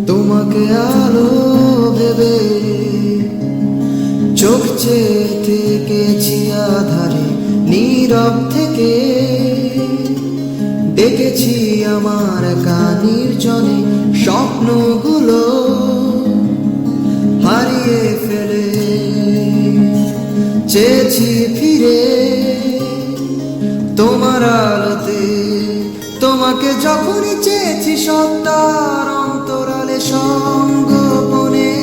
তোমাকে আলো ভেবে চোখ চেয়ে থেকেছি আধারে, নীরব থেকে ডেকেছি আমার কানির জনে স্বপ্নগুলো হারিয়ে ফেলে। চেয়েছি ফিরে তোমার আলোতে, তোমাকে যখনই চেয়েছি সত্তার অন্তরালে সঙ্গোপনে,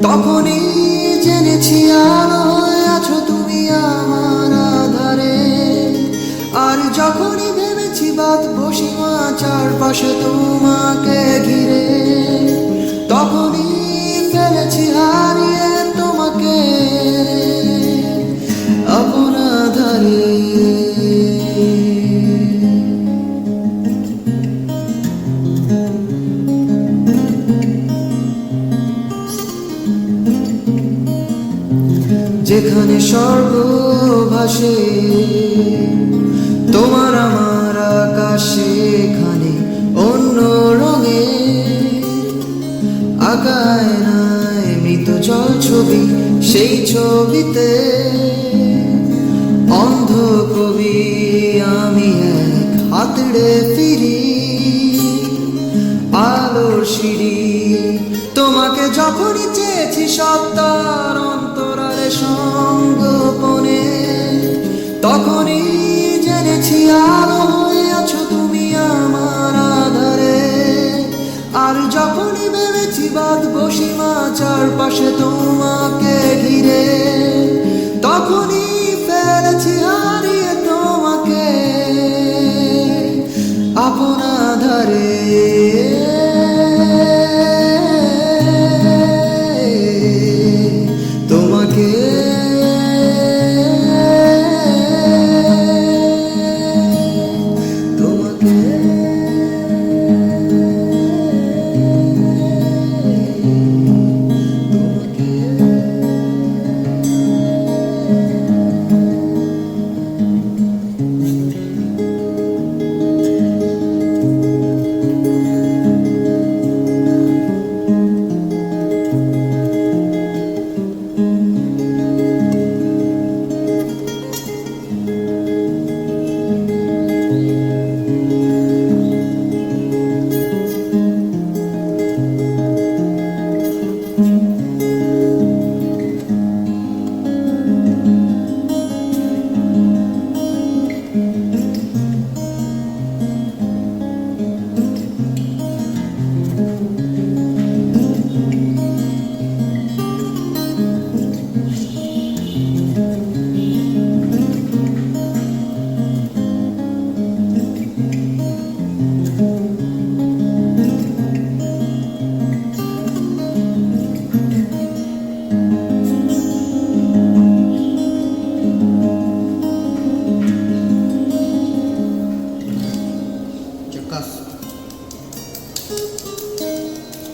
তখনই জেনেছি আলো হয়ে আছো তুমি আমার আধারে। আর যখনই ভেবেছি বাঁধবো সীমা চারপাশে তোমাকে ঘিরে, তখনই ফেলেছি হারিয়ে তোমাকে আপন আধারে। যেখানে স্বর্গ ভাসে তোমার আমার আকাশে, এখানে অন্য রঙে আঁকায় নাই মৃত জল ছবি, সেই ছবিতে অন্ধ কবি আমি এক হাতড়ে ফিরি আলোর সিঁড়ি। তোমাকে যখনই চেয়েছি সত্তার অন্তরালে সঙ্গোপনে, তখনই জেনেছি আলো হয়ে আছো তুমি আমার আধারে। আর যখনই ভেবেছি বাঁধবো সীমা চারপাশে তোমাকে ঘিরে, তখনই ফেলেছি হারিয়ে তোমাকে আপন আধারে। তোমাকে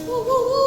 Woo, woo, woo.